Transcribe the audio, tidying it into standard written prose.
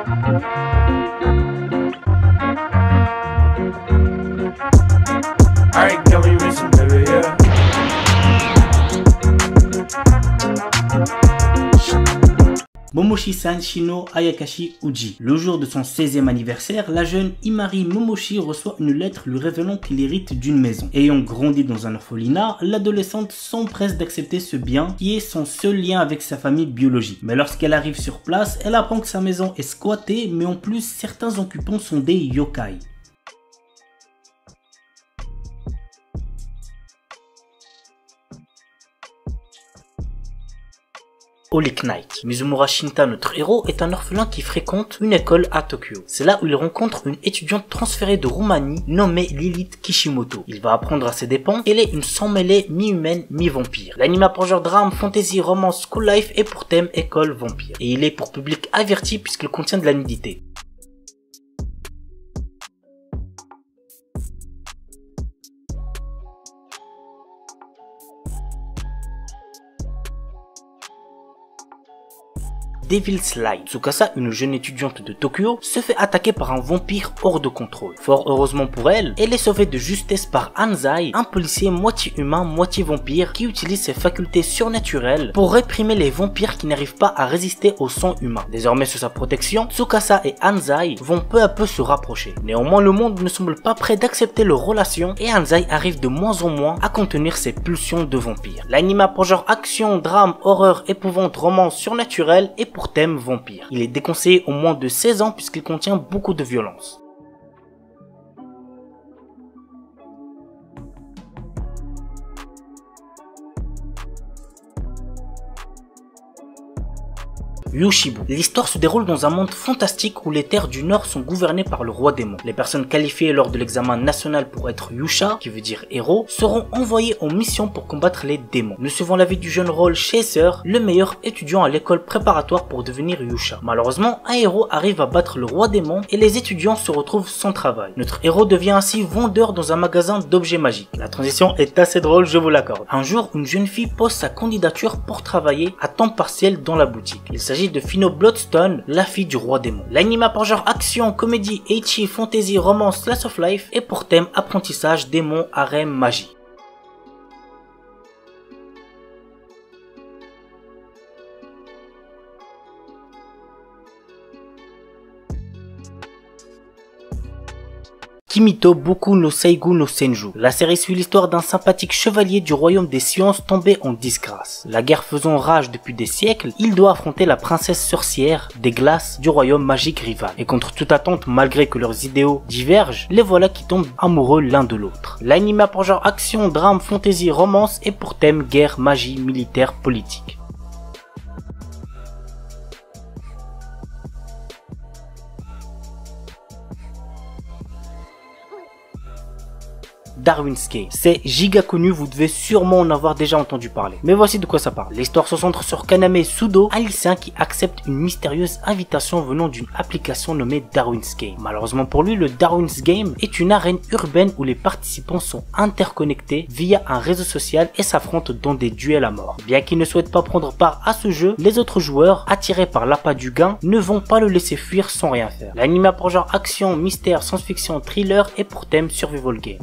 Alright, can we miss some baby, yeah. Momoshi-san Shino Ayakashi Uji. Le jour de son 16e anniversaire, la jeune Imari Momoshi reçoit une lettre lui révélant qu'il hérite d'une maison. Ayant grandi dans un orphelinat, l'adolescente s'empresse d'accepter ce bien qui est son seul lien avec sa famille biologique. Mais lorsqu'elle arrive sur place, elle apprend que sa maison est squattée, mais en plus certains occupants sont des yokai. Holy Knight. Mizumura Shinta, notre héros, est un orphelin qui fréquente une école à Tokyo. C'est là où il rencontre une étudiante transférée de Roumanie nommée Lilith Kishimoto. Il va apprendre à ses dépens qu'elle est une sang-mêlée mi-humaine, mi-vampire. L'anime a pour genre drame, fantasy, romance, school life et pour thème école vampire. Et il est pour public averti puisqu'il contient de la nudité. Devil's Light. Tsukasa, une jeune étudiante de Tokyo, se fait attaquer par un vampire hors de contrôle. Fort heureusement pour elle, elle est sauvée de justesse par Anzai, un policier moitié humain, moitié vampire, qui utilise ses facultés surnaturelles pour réprimer les vampires qui n'arrivent pas à résister au sang humain. Désormais sous sa protection, Tsukasa et Anzai vont peu à peu se rapprocher. Néanmoins, le monde ne semble pas prêt d'accepter leur relation et Anzai arrive de moins en moins à contenir ses pulsions de vampire. L'anime a pour genre action, drame, horreur, épouvante, romance surnaturelle et pour thème vampire. Il est déconseillé au moins de 16 ans puisqu'il contient beaucoup de violence. Yoshibu. L'histoire se déroule dans un monde fantastique où les terres du Nord sont gouvernées par le roi démon. Les personnes qualifiées lors de l'examen national pour être Yusha, qui veut dire héros, seront envoyées en mission pour combattre les démons. Nous suivons la vie du jeune rôle Chaser, le meilleur étudiant à l'école préparatoire pour devenir Yusha. Malheureusement, un héros arrive à battre le roi démon et les étudiants se retrouvent sans travail. Notre héros devient ainsi vendeur dans un magasin d'objets magiques. La transition est assez drôle, je vous l'accorde. Un jour, une jeune fille pose sa candidature pour travailler à temps partiel dans la boutique. Il s'agit de Fino Bloodstone, la fille du roi démon. L'anime a pour genre action, comédie, ecchi, fantasy, romance, slice of life et pour thème apprentissage, démon, harem, magie. Kimito Boku no Seigu no Senju. La série suit l'histoire d'un sympathique chevalier du royaume des sciences tombé en disgrâce. La guerre faisant rage depuis des siècles, il doit affronter la princesse sorcière des glaces du royaume magique rival. Et contre toute attente, malgré que leurs idéaux divergent, les voilà qui tombent amoureux l'un de l'autre. L'anime a pour genre action, drame, fantasy, romance et pour thème guerre, magie, militaire, politique. Darwin's Game. C'est giga connu, vous devez sûrement en avoir déjà entendu parler. Mais voici de quoi ça parle. L'histoire se centre sur Kaname Sudo, un lycéen qui accepte une mystérieuse invitation venant d'une application nommée Darwin's Game. Malheureusement pour lui, le Darwin's Game est une arène urbaine où les participants sont interconnectés via un réseau social et s'affrontent dans des duels à mort. Bien qu'il ne souhaite pas prendre part à ce jeu, les autres joueurs, attirés par l'appât du gain, ne vont pas le laisser fuir sans rien faire. L'anime a pour genre action, mystère, science-fiction, thriller et pour thème survival game.